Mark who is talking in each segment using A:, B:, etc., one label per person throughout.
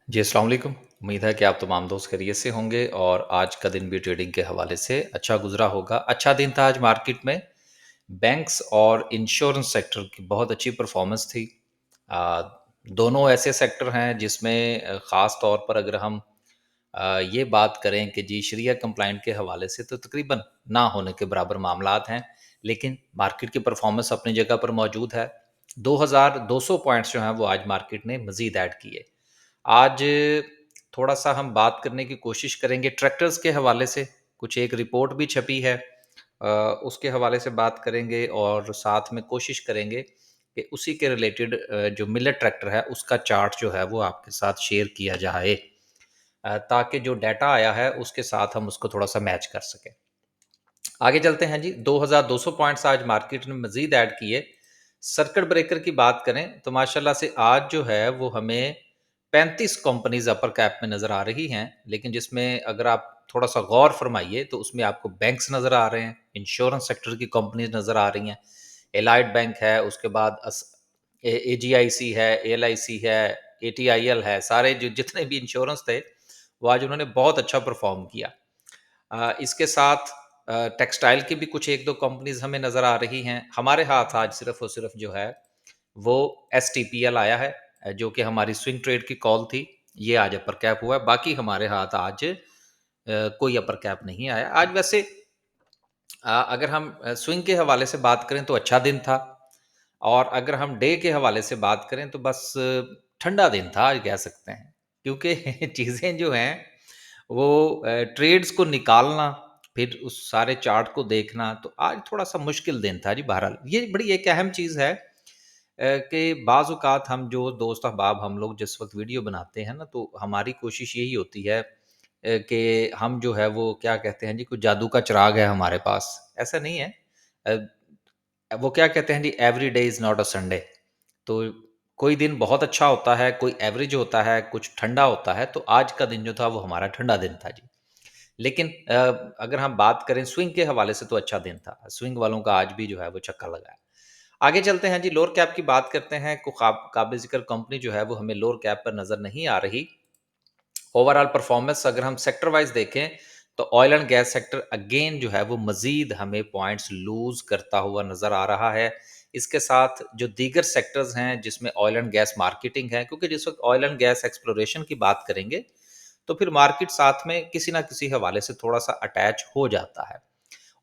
A: जी, अस्सलाम वालेकुम। उम्मीद है कि आप तमाम दोस्त खैरियत से होंगे और आज का दिन भी ट्रेडिंग के हवाले से अच्छा गुज़रा होगा। अच्छा दिन था आज मार्केट में। बैंक्स और इंश्योरेंस सेक्टर की बहुत अच्छी परफ़ॉर्मेंस थी। अ, दोनों ऐसे सेक्टर हैं जिसमें ख़ास तौर पर अगर हम ये बात करें कि जी शरिया कंप्लायंट के हवाले से तो तकरीबन ना होने के बराबर मामलात हैं, लेकिन मार्केट की परफ़ॉर्मेंस अपनी जगह पर मौजूद है। 2200 पॉइंट्स जो हैं वो आज मार्केट ने मज़ीद ऐड किए। आज थोड़ा-सा हम बात करने की कोशिश करेंगे ट्रैक्टर्स के हवाले से, कुछ एक रिपोर्ट भी छपी है उसके हवाले से बात करेंगे और साथ में कोशिश करेंगे कि उसी के रिलेटेड जो मिलेट ट्रैक्टर है उसका चार्ट जो है वो आपके साथ शेयर किया जाए ताकि जो डाटा आया है उसके साथ हम उसको थोड़ा-सा मैच कर सकें। आगे चलते हैं जी, 2200 पॉइंट्स आज मार्केट ने मज़ीद ऐड किए। सर्किट ब्रेकर की बात करें तो माशाल्लाह से आज जो है वो हमें 35 कंपनीज़ अपर कैप में नज़र आ रही हैं, लेकिन जिसमें अगर आप थोड़ा-सा गौर फरमाइए तो उसमें आपको बैंक्स नज़र आ रहे हैं, इंश्योरेंस सेक्टर की कंपनीज़ नज़र आ रही हैं। एलाइड बैंक है, उसके बाद एजीआईसी है, एएलआईसी है, एटीआईएल है, सारे जो जितने भी इंश्योरेंस थे, वो आज उन्होंने बहुत अच्छा परफ़ॉर्म किया। इसके साथ टेक्सटाइल की भी कुछ 1-2 कंपनीज़ हमें नज़र आ रही हैं। हमारे हाथ आज सिर्फ़ और सिर्फ़ जो है, वो एसटीपीएल आया है जो कि हमारी स्विंग ट्रेड की कॉल थी, ये आज अपर कैप हुआ है। बाकी हमारे हाथ आज कोई अपर कैप नहीं आया। आज वैसे अगर हम स्विंग के हवाले से बात करें तो अच्छा दिन था और अगर हम डे के हवाले से बात करें तो बस ठंडा दिन था आज कह सकते हैं। क्योंकि चीज़ें जो हैं वो ट्रेड्स को निकालना, फिर उस सारे चार्ट को देखना, तो आज थोड़ा-सा मुश्किल दिन था जी बहरहाल। ये बड़ी एक अहम चीज़ है कि बाज़ औक़ात हम जो दोस्त अहबाब हम लोग जिस वक़्त वीडियो बनाते हैं ना, तो हमारी कोशिश यही होती है कि हम जो है वो क्या कहते हैं जी, कोई जादू का चिराग है हमारे पास, ऐसा नहीं है। अ, वो क्या कहते हैं जी, every day is not a Sunday. तो कोई दिन बहुत अच्छा होता है, कोई एवरेज होता है, कुछ ठंडा होता है, तो आज का दिन जो था वो हमारा ठंडा दिन था जी। लेकिन अगर हम बात करें स्विंग के हवाले से तो अच्छा दिन था। स्विंग वालों का आज भी जो है वो छक्का लगा है। आगे चलते हैं जी, लोअर कैप की बात करते हैं। काबिल ज़िक्र कंपनी जो है वो हमें लोअर कैप पर नज़र नहीं आ रही। ओवरऑल परफॉर्मेंस अगर हम सेक्टर वाइज़ देखें तो oil and gas sector again जो है वो मज़ीद हमें पॉइंट्स लूज़ करता हुआ नज़र आ रहा है। इसके साथ जो दीगर सेक्टर्स हैं जिसमें ऑयल एंड गैस मार्केटिंग है, क्योंकि जिस वक़्त ऑयल एंड गैस एक्सप्लोरेशन की बात करेंगे तो फिर मार्केट साथ में किसी न किसी हवाले से थोड़ा-सा अटैच हो जाता है।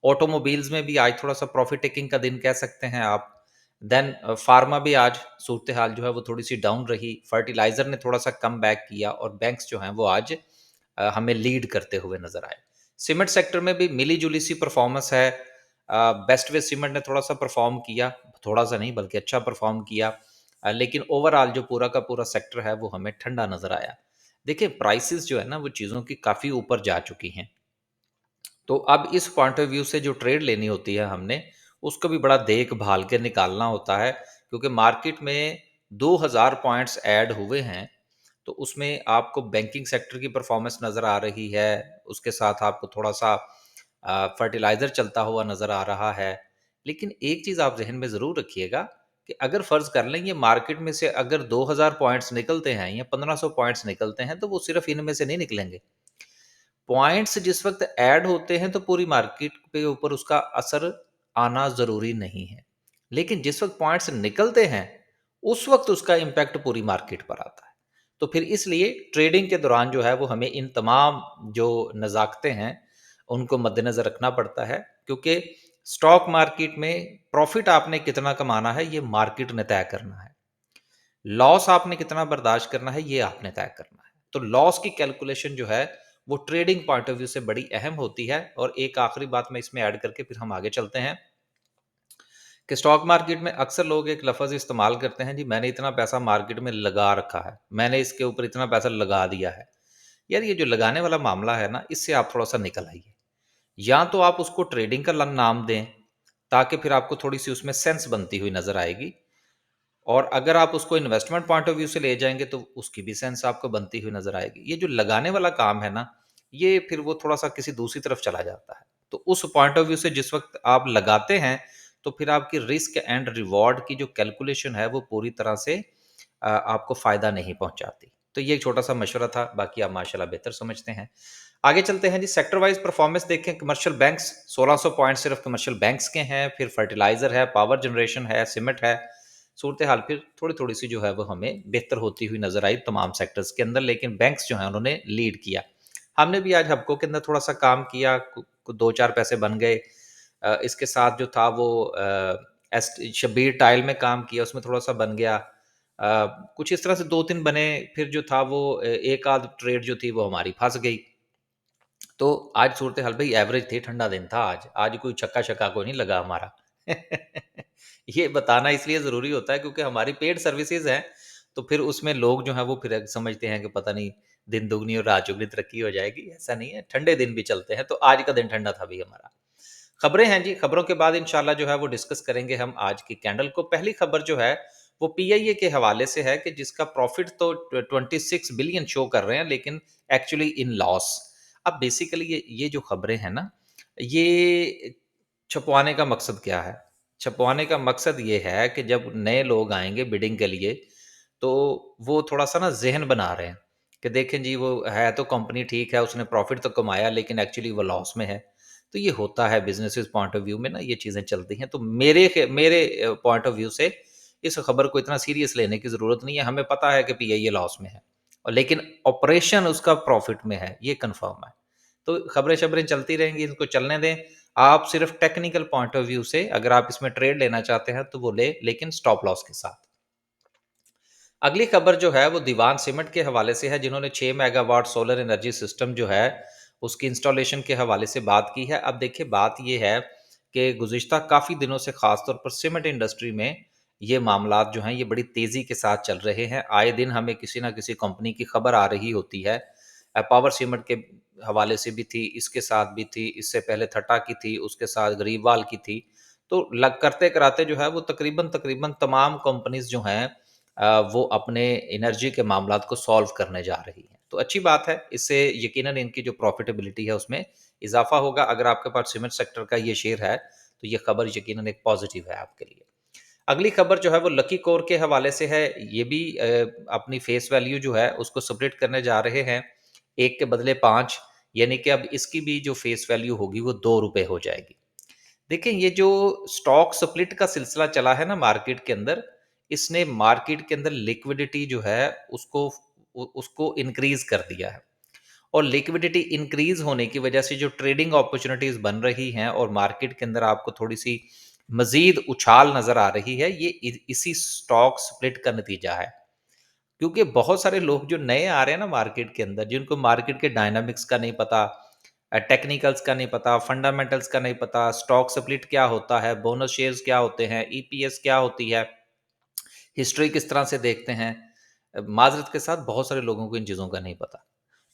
A: ऑटोमोबाइल्स में भी आज थोड़ा-सा प्रॉफ़िट टेकिंग का दिन कह सकते हैं आप। देन फ़ार्मा भी आज सूरत-ए-हाल जो है वो थोड़ी-सी डाउन रही। फर्टिलाइज़र ने थोड़ा-सा कमबैक किया और बैंक्स जो हैं वो आज हमें लीड करते हुए नज़र आए। सीमेंट सेक्टर में भी मिली-जुली सी परफ़ॉर्मेंस है। बेस्ट वे सीमेंट ने थोड़ा-सा परफ़ॉर्म किया, थोड़ा-सा नहीं बल्कि अच्छा परफ़ॉर्म किया। लेकिन ओवरऑल जो पूरा का पूरा सेक्टर है वो हमें ठंडा नज़र आया। देखिए प्राइसेज़ जो है ना वो चीज़ों की काफ़ी ऊपर जा चुकी हैं। तो अब इस पॉइंट ऑफ व्यू से जो ट्रेड लेनी होती है हमने, उसको भी बड़ा देख-भाल के निकालना होता है, क्योंकि मार्केट में 2000 पॉइंट्स ऐड हुए हैं, तो उसमें आपको बैंकिंग सेक्टर की परफॉर्मेंस नज़र आ रही है, उसके साथ आपको थोड़ा-सा फर्टिलाइज़र चलता हुआ नज़र आ रहा है। लेकिन एक चीज़ आप ज़हन में ज़रूर रखिएगा कि अगर फ़र्ज़ कर लें ये मार्केट में से अगर 2000 पॉइंट्स निकलते हैं या 1500 पॉइंट्स निकलते हैं, तो वो सिर्फ़ इनमें से नहीं निकलेंगे। पॉइंट्स जिस वक़्त ऐड होते हैं तो पूरी मार्केट के ऊपर उसका असर आना ज़रूरी नहीं है। लेकिन जिस वक़्त पॉइंट्स निकलते हैं, उस वक़्त उसका इम्पैक्ट पूरी मार्केट पर आता है। तो फिर इसलिए ट्रेडिंग के दौरान जो है वो हमें इन तमाम जो नज़ाकतें हैं, उनको मद्देनज़र रखना पड़ता है, क्योंकि स्टॉक मार्केट में प्रॉफ़िट आपने कितना कमाना है, ये मार्केट ने तय करना है। लॉस आपने कितना बर्दाश्त करना है, ये आपने तय करना है। तो लॉस की कैलकुलेशन जो है, वो ट्रेडिंग पॉइंट ऑफ व्यू से बड़ी अहम होती है। और एक आखिरी बात मैं इसमें ऐड करके फिर हम आगे चलते हैं कि स्टॉक मार्केट में अक्सर लोग एक लफ़्ज़ इस्तेमाल करते हैं, जी मैंने इतना पैसा मार्केट में लगा रखा है, मैंने इसके ऊपर इतना पैसा लगा दिया है। यार ये जो लगाने वाला मामला है ना, इससे आप थोड़ा-सा निकल आइए। या तो आप उसको ट्रेडिंग का नाम दें, ताकि फिर आपको थोड़ी-सी उसमें सेंस बनती हुई नज़र आएगी। और अगर आप उसको इन्वेस्टमेंट पॉइंट ऑफ व्यू से ले जाएँगे तो उसकी भी सेंस आपको बनती हुई नज़र आएगी। ये जो लगाने वाला काम है ना, ये फिर वो थोड़ा-सा किसी दूसरी तरफ चला जाता है। तो उस पॉइंट ऑफ व्यू से जिस वक़्त आप लगाते हैं, तो फिर आपकी रिस्क एंड रिवॉर्ड की जो कैलकुलेशन है वो पूरी तरह से आपको फ़ायदा नहीं पहुँचाती। तो ये एक छोटा-सा मशवरा था, बाकी आप माशाल्लाह बेहतर समझते हैं। आगे चलते हैं जी, सेक्टर वाइज़ परफॉर्मेंस देखें। कमर्शियल बैंक्स 1600 पॉइंट सिर्फ कमर्शियल बैंक्स के हैं, फिर फर्टिलाइज़र है, पावर जनरेशन है, सीमेंट है। सूरत-ए-हाल फिर थोड़ी-थोड़ी सी जो है वो हमें बेहतर होती हुई नज़र आई तमाम सेक्टर्स के अंदर, लेकिन बैंक्स जो हैं उन्होंने लीड किया। हमने भी आज हबको के अंदर थोड़ा-सा काम किया, कु 2-4 पैसे बन गए। इसके साथ जो था वो शब्बीर टाइल में काम किया, उसमें थोड़ा-सा बन गया। कुछ इस तरह से 2-3 बने, फिर जो था वो एक आध ट्रेड जो थी वो हमारी फँस गई। तो आज सूरत-ए-हाल भई एवरेज थी, ठंडा दिन था आज। आज कोई छक्का-शक्का कोई नहीं लगा हमारा। ये बताना इसलिए ज़रूरी होता है क्योंकि हमारी पेड सर्विसेज़ हैं, तो फिर उसमें लोग जो हैं वो फिर समझते हैं कि पता नहीं दिन दुगनी और रात चौगुनी तरक्की हो जाएगी, ऐसा नहीं है, ठंडे दिन भी चलते हैं, तो आज का दिन ठंडा था भई हमारा। खबरें हैं जी, खबरों के बाद इंशाल्लाह जो है वो डिस्कस करेंगे हम आज की कैंडल को। पहली खबर जो है वो पीआईए के हवाले से है कि जिसका प्रॉफिट तो 26 बिलियन शो कर रहे हैं, लेकिन एक्चुअली इन लॉस। अब बेसिकली ये जो खबरें हैं ना, ये छपवाने का मकसद क्या है? छपवाने का मकसद ये है कि जब नए लोग आएँगे बिडिंग के लिए, तो वो थोड़ा-सा ना ज़हन बना रहे हैं कि देखें जी, वो है तो कंपनी ठीक है, उसने प्रॉफ़िट तो कमाया, लेकिन एक्चुअली वो लॉस में है। तो ये होता है बिज़नेसेस पॉइंट ऑफ व्यू में ना, ये चीज़ें चलती हैं। तो मेरे पॉइंट ऑफ व्यू से इस खबर को इतना सीरियस लेने की ज़रूरत नहीं है। हमें पता है कि पीआईए लॉस में है, और लेकिन ऑपरेशन उसका प्रॉफ़िट में है, ये कन्फर्म है। तो खबरें-शबरें चलती रहेंगी, इनको चलने दें। आप सिर्फ़ टेक्निकल पॉइंट ऑफ व्यू से अगर आप इसमें ट्रेड लेना चाहते हैं तो वो लें, लेकिन स्टॉप लॉस के साथ। अगली खबर जो है वो दीवान सीमेंट के हवाले से है, जिन्होंने 6 मेगावाट सोलर एनर्जी सिस्टम जो है उसकी इंस्टॉलेशन के हवाले से बात की है। अब देखिए, बात ये है कि गुज़िश्ता काफ़ी दिनों से ख़ास तौर पर सीमेंट इंडस्ट्री में ये मामलात जो हैं ये बड़ी तेज़ी के साथ चल रहे हैं। आए दिन हमें किसी न किसी कंपनी की खबर आ रही होती है। पावर सीमेंट के हवाले से भी थी, इसके साथ भी थी, इससे पहले थटा की थी, उसके साथ गरीबवाल की थी। तो लग करते-कराते जो है वो तकरीबन तमाम कंपनीज़ जो हैं वो अपने एनर्जी के मामलात को सॉल्व करने जा रही हैं। तो अच्छी बात है, इससे यकीनन इनकी जो प्रॉफ़िटेबिलिटी है उसमें इज़ाफ़ा होगा। अगर आपके पास सीमेंट सेक्टर का ये शेयर है, तो ये खबर यकीनन एक पॉज़िटिव है आपके लिए। अगली खबर जो है वो लकी कोर के हवाले से है। ये भी अपनी फेस वैल्यू जो है उसको स्प्लिट करने जा रहे हैं, 1 के बदले 5, यानी कि अब इसकी भी जो फेस वैल्यू होगी वो ₹2 हो जाएगी। देखिए, ये जो स्टॉक स्प्लिट का सिलसिला चला है ना मार्केट के अंदर, इसने मार्केट के अंदर लिक्विडिटी जो है उसको इंक्रीज़ कर दिया है, और लिक्विडिटी इंक्रीज़ होने की वजह से जो ट्रेडिंग अपॉर्च्युनिटीज़ बन रही हैं और मार्केट के अंदर आपको थोड़ी-सी मज़ीद उछाल नज़र आ रही है, ये इसी स्टॉक स्प्लिट का नतीजा है। क्योंकि बहुत सारे लोग जो नए आ रहे हैं ना मार्केट के अंदर, जिनको मार्केट के डायनामिक्स का नहीं पता, टेक्निकल्स का नहीं पता, फंडामेंटल्स का नहीं पता, स्टॉक स्प्लिट क्या होता है, बोनस शेयर्स क्या होते हैं, ईपीएस क्या होती है, हिस्ट्री किस तरह से देखते हैं। माज़रत के साथ बहुत सारे लोगों को इन चीज़ों का नहीं पता।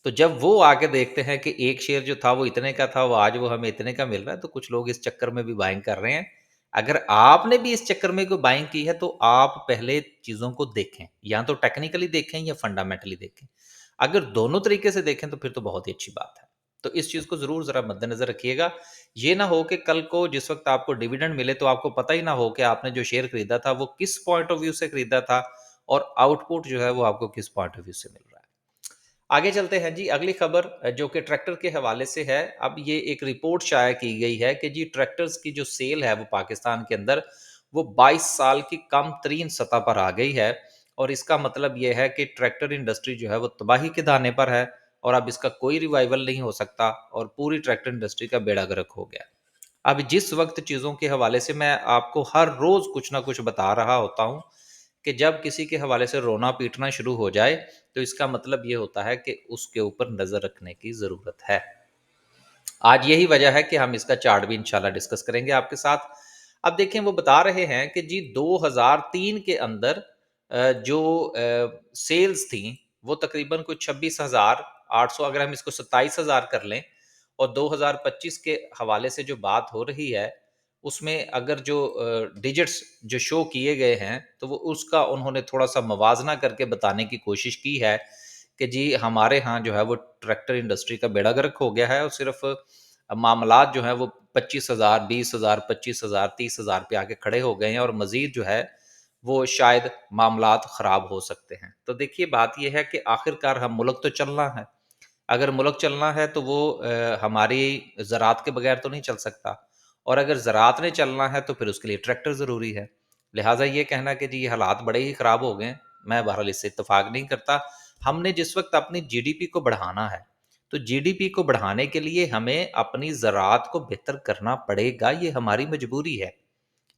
A: तो जब वो आके देखते हैं कि एक शेयर जो था वो इतने का था, वो आज वो हमें इतने का मिल रहा है, तो कुछ लोग इस चक्कर में भी बाइंग कर रहे हैं। अगर आपने भी इस चक्कर में कोई बाइंग की है, तो आप पहले चीज़ों को देखें, या तो टेक्निकली देखें या फंडामेंटली देखें। अगर दोनों तरीके से देखें तो फिर तो बहुत ही अच्छी बात है। तो इस चीज़ को ज़रूर ज़रा मद्देनज़र रखिएगा। ये ना हो कि कल को जिस वक़्त आपको डिविडेंड मिले तो आपको पता ही ना हो कि आपने जो शेयर खरीदा था वो किस पॉइंट ऑफ व्यू से खरीदा था, और आउटपुट जो है वो आपको किस पॉइंट ऑफ व्यू से मिल रहा है। आगे चलते हैं जी, अगली खबर जो कि ट्रैक्टर के हवाले से है। अब ये एक रिपोर्ट शाया की गई है कि जी ट्रैक्टर्स की जो सेल है वो पाकिस्तान के अंदर वो 22 साल की कम तरीन सतह पर आ गई है, और इसका मतलब ये है कि ट्रैक्टर इंडस्ट्री जो है वो तबाही के दाने पर है, और अब इसका कोई रिवाइवल नहीं हो सकता, और पूरी ट्रैक्टर इंडस्ट्री का बेड़ा गर्क हो गया। अब जिस वक्त चीज़ों के हवाले से मैं आपको हर रोज़ कुछ ना कुछ बता रहा होता हूँ कि जब किसी के हवाले से रोना पीटना शुरू हो जाए, तो इसका मतलब ये होता है कि उसके ऊपर नज़र रखने की ज़रूरत है। आज यही वजह है कि हम इसका चार्ट भी इंशाल्लाह डिस्कस करेंगे आपके साथ। अब देखें, वो बता रहे हैं कि जी 2003 के अंदर जो सेल्स थी वो तकरीबन कुछ 26,800, अगर हम इसको 27,000 कर लें, और 2025 के हवाले से जो बात हो रही है उसमें अगर जो डिजिट्स जो शो किए गए हैं, तो वो उसका उन्होंने थोड़ा-सा मवाज़ना करके बताने की कोशिश की है कि जी हमारे यहाँ जो है वो ट्रैक्टर इंडस्ट्री का बेड़ा गर्क हो गया है, और सिर्फ़ मामलात जो हैं वो 25,000, 20,000, 25,000, 30,000 पे आके खड़े हो गए हैं, और मज़ीद जो है वो शायद मामलात ख़राब हो सकते हैं। तो देखिए बात ये है कि आखिरकार हम मुल्क तो चलना है। अगर मुल्क चलना है तो वो हमारी ज़राअत के बगैर तो नहीं चल सकता, और अगर ज़राअत ने चलना है तो फिर उसके लिए ट्रैक्टर ज़रूरी है। लिहाज़ा ये कहना कि जी ये हालात बड़े ही ख़राब हो गए हैं, मैं बहरहाल इससे इत्तेफ़ाक नहीं करता। हमने जिस वक़्त अपनी जीडीपी को बढ़ाना है, तो जीडीपी को बढ़ाने के लिए हमें अपनी ज़राअत को बेहतर करना पड़ेगा, ये हमारी मजबूरी है।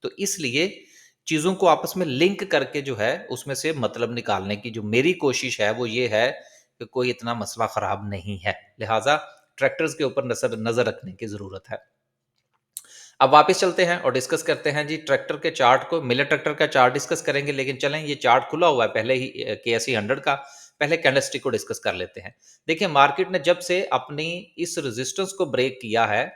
A: तो इसलिए चीज़ों को आपस में लिंक करके जो है उसमें से मतलब निकालने की जो मेरी कोशिश है वो ये है कि कोई इतना मसला ख़राब नहीं है। लिहाज़ा ट्रैक्टर्स के ऊपर नज़र रखने की ज़रूरत है। अब वापस चलते हैं और डिस्कस करते हैं जी ट्रैक्टर के चार्ट को। मिलर ट्रैक्टर का चार्ट डिस्कस करेंगे, लेकिन चलें ये चार्ट खुला हुआ है पहले ही केएसई 100 का। पहले कैंडलस्टिक को डिस्कस कर लेते हैं। देखिए मार्केट ने जब से अपनी इस रेजिस्टेंस को ब्रेक किया है,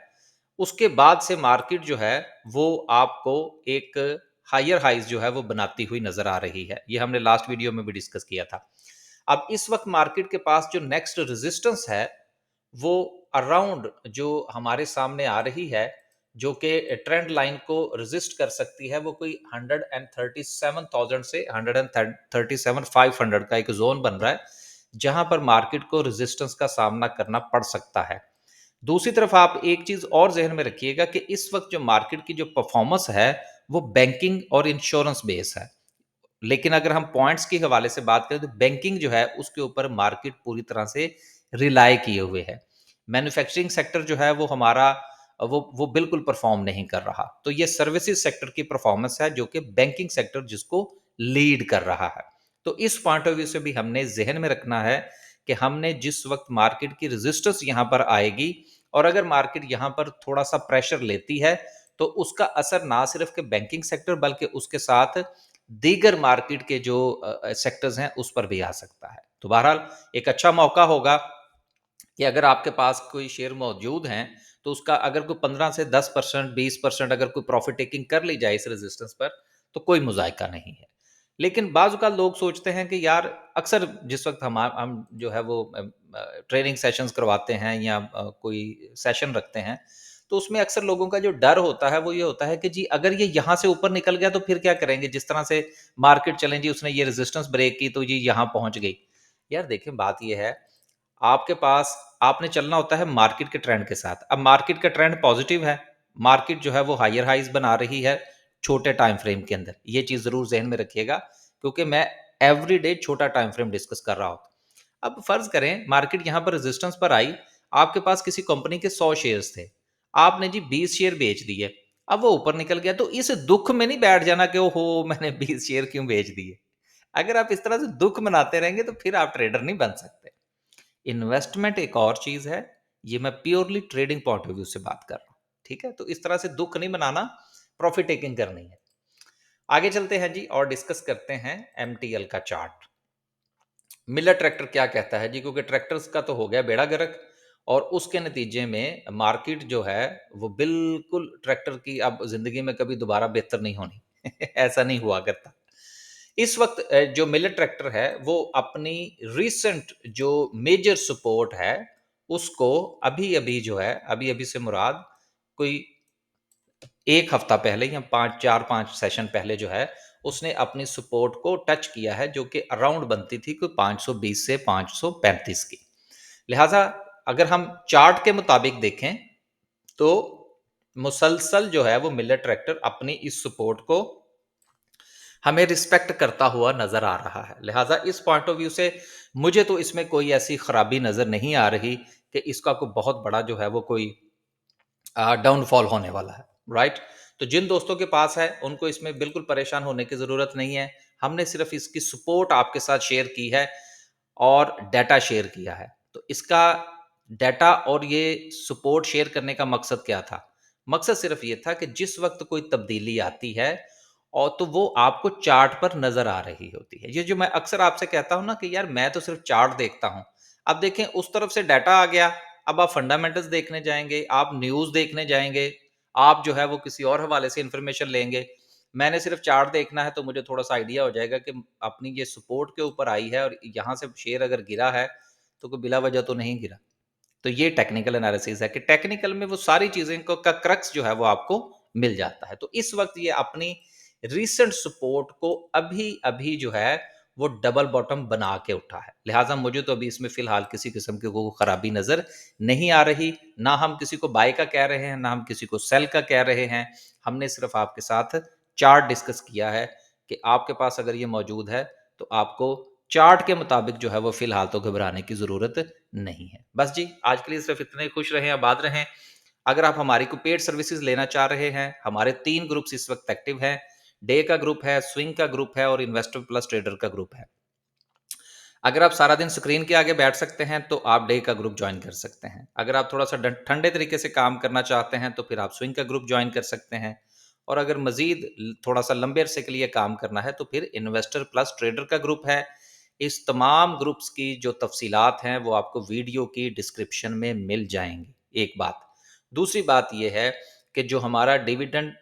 A: उसके बाद से मार्केट जो है वो आपको एक हायर हाइज जो है वो बनाती हुई नजर आ रही है। ये हमने लास्ट वीडियो में भी डिस्कस किया था। अब इस वक्त मार्केट के पास जो नेक्स्ट रेजिस्टेंस है वो अराउंड जो हमारे सामने आ रही है, जो कि ट्रेंड लाइन को रेजिस्ट कर सकती है, वो कोई 137,000 से 137,500 का एक जोन बन रहा है, जहां पर मार्केट को रेजिस्टेंस का सामना करना पड़ सकता है। दूसरी तरफ आप एक चीज और जहन में रखिएगा कि इस वक्त जो मार्केट की जो परफॉर्मेंस है वो बैंकिंग और इंश्योरेंस बेस है। लेकिन अगर हम पॉइंट्स के हवाले से बात करें तो बैंकिंग जो है उसके ऊपर मार्केट पूरी तरह से रिलाय किए हुए है। मैन्युफैक्चरिंग सेक्टर जो है वो हमारा वो बिल्कुल परफॉर्म नहीं कर रहा। तो ये सर्विसेज सेक्टर की परफॉर्मेंस है जो कि बैंकिंग सेक्टर जिसको लीड कर रहा है। तो इस पॉइंट ऑफ व्यू से भी हमने जहन में रखना है कि हमने जिस वक्त मार्केट की रेजिस्टेंस यहाँ पर आएगी और अगर मार्केट यहाँ पर थोड़ा सा प्रेशर लेती है तो उसका असर ना सिर्फ के बैंकिंग सेक्टर बल्कि उसके साथ दीगर मार्केट के जो सेक्टर्स हैं उस पर भी आ सकता है। तो बहरहाल एक अच्छा मौका होगा कि अगर आपके पास कोई शेयर मौजूद हैं तो उसका अगर कोई 15 से 10% 20% अगर कोई प्रॉफिट टेकिंग कर ली जाए इस रेजिस्टेंस पर तो कोई मुजायका नहीं है। लेकिन बाज़ औक़ात लोग सोचते हैं कि यार अक्सर जिस वक़्त हम जो है वो ट्रेनिंग सेशंस करवाते हैं या कोई सेशन रखते हैं, तो उसमें अक्सर लोगों का जो डर होता है वो ये होता है कि जी अगर ये यहाँ से ऊपर निकल गया तो फिर क्या करेंगे? जिस तरह से मार्केट चलें जी उसने ये रेजिस्टेंस ब्रेक की तो जी यहाँ पहुँच गई। यार देखिए बात ये है, आपके पास आपने चलना होता है मार्केट के ट्रेंड के साथ। अब मार्केट का ट्रेंड पॉजिटिव है, मार्केट जो है वो हायर हाइज़ बना रही है छोटे टाइम फ्रेम के अंदर। ये चीज़ ज़रूर ज़हन में रखिएगा क्योंकि मैं एवरीडे छोटा टाइम फ्रेम डिस्कस कर रहा हूँ। अब फ़र्ज़ करें मार्केट यहाँ पर रेजिस्टेंस पर आई, आपके पास किसी कंपनी के 100 शेयर्स थे, आपने जी 20 शेयर बेच दिए। अब वो ऊपर निकल गया तो इस दुःख में नहीं बैठ जाना कि ओहो! मैंने 20 शेयर क्यों बेच दिए। अगर आप इस तरह से दुःख मनाते रहेंगे तो फिर आप ट्रेडर नहीं बन सकते। इन्वेस्टमेंट एक और चीज है, ये मैं purely trading point of view से बात कर रहा हूं। ठीक है, तो इस तरह से दुख नहीं मनाना, प्रॉफिट टेकिंग करनी है। आगे चलते हैं जी और डिस्कस करते हैं एमटीएल का चार्ट। मिलर ट्रैक्टर क्या कहता है जी, क्योंकि ट्रैक्टर्स का तो हो गया बेड़ा गर्क और उसके नतीजे में मार्केट जो है वो बिल्कुल ट्रैक्टर की अब जिंदगी में कभी दोबारा बेहतर नहीं होनी ऐसा नहीं हुआ करता। इस वक्त जो मिलर ट्रैक्टर है वो अपनी रीसेंट जो मेजर सपोर्ट है उसको अभी अभी जो है अभी अभी से मुराद कोई एक हफ्ता पहले या 4-5 सेशन पहले जो है उसने अपनी सपोर्ट को टच किया है, जो कि अराउंड बनती थी कोई 520 से 535 की। लिहाजा अगर हम चार्ट के मुताबिक देखें तो मुसलसल जो है वो मिलर ट्रैक्टर अपनी इस सपोर्ट को हमें रिस्पेक्ट करता हुआ नजर आ रहा है। लिहाजा इस पॉइंट ऑफ व्यू से मुझे तो इसमें कोई ऐसी खराबी नजर नहीं आ रही कि इसका कोई बहुत बड़ा जो है वो कोई डाउनफॉल होने वाला है। राइट, तो जिन दोस्तों के पास है उनको इसमें बिल्कुल परेशान होने की ज़रूरत नहीं है। हमने सिर्फ इसकी सपोर्ट आपके साथ शेयर की है और डाटा शेयर किया है। तो इसका डाटा और ये सपोर्ट शेयर करने का मकसद क्या था? मकसद सिर्फ ये था कि जिस वक्त कोई तब्दीली आती है और तो वो आपको चार्ट पर नजर आ रही होती है। ये जो मैं अक्सर आपसे कहता हूं ना कि यार मैं तो सिर्फ चार्ट देखता हूं। अब देखें उस तरफ से डाटा आ गया, अब आप फंडामेंटल्स देखने जाएंगे, आप न्यूज़ देखने जाएंगे, आप जो है वो किसी और हवाले से इंफॉर्मेशन लेंगे। मैंने सिर्फ चार्ट देखना है तो मुझे थोड़ा-सा आइडिया हो जाएगा कि अपनी ये सपोर्ट के ऊपर आई है और यहाँ से शेयर अगर गिरा है, तो कोई बिला वजह तो नहीं गिरा। तो ये टेक्निकल एनालिसिस है कि टेक्निकल में वो सारी चीज़ें को का क्रक्स जो है वो आपको मिल जाता है। तो इस वक़्त ये अपनी रीसेंट सपोर्ट को अभी जो है वो डबल बॉटम बना के उठा है। लिहाजा मुझे तो अभी इसमें फिलहाल किसी किस्म की कोई खराबी नजर नहीं आ रही। ना हम किसी को बाय का कह रहे हैं, ना हम किसी को सेल का कह रहे हैं। हमने सिर्फ आपके साथ चार्ट डिस्कस किया है कि आपके पास अगर ये मौजूद है तो आपको चार्ट के मुताबिक जो है वो फिलहाल तो घबराने की जरूरत नहीं है। बस जी, आज के लिए सिर्फ इतने। खुश रहें, आबाद रहें। अगर आप हमारी को पेड सर्विसेज लेना चाह रहे हैं, हमारे 3 ग्रुप्स इस वक्त एक्टिव हैं। डे का ग्रुप है, स्विंग का ग्रुप है और इन्वेस्टर प्लस ट्रेडर का ग्रुप है। अगर आप सारा दिन स्क्रीन के आगे बैठ सकते हैं तो आप डे का ग्रुप ज्वाइन कर सकते हैं। अगर आप थोड़ा सा ठंडे तरीके से काम करना चाहते हैं तो फिर आप स्विंग का ग्रुप ज्वाइन कर सकते हैं। और अगर मजीद थोड़ा सा लंबे अरसे के लिए काम करना है तो फिर इन्वेस्टर प्लस ट्रेडर का ग्रुप है। इस तमाम ग्रुप्स की जो तफसीलात हैं वो आपको वीडियो की डिस्क्रिप्शन में मिल जाएंगी। एक बात। दूसरी बात यह है कि जो हमारा डिविडेंड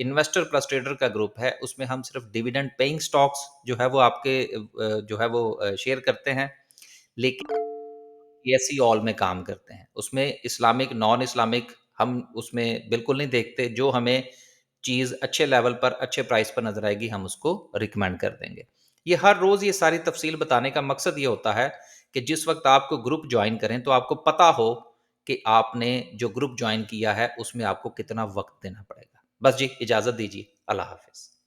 A: इन्वेस्टर प्लस ट्रेडर का ग्रुप है उसमें हम सिर्फ डिविडेंड पेइंग स्टॉक्स जो है वो आपके जो है वो शेयर करते हैं। लेकिन एएससी ऑल में काम करते हैं। उसमें इस्लामिक, नॉन इस्लामिक हम उसमें बिल्कुल नहीं देखते। जो हमें चीज़ अच्छे लेवल पर, अच्छे प्राइस पर नज़र आएगी, हम उसको रिकमेंड कर देंगे। ये हर रोज़ ये सारी तफ़सील बताने का मकसद ये होता है कि जिस वक़्त आपको ग्रुप जॉइन करें तो आपको पता हो कि आपने जो ग्रुप जॉइन किया है उसमें आपको कितना वक़्त देना पड़ेगा। बस जी, इजाज़त दीजिए। अल्लाह हाफ़िज़।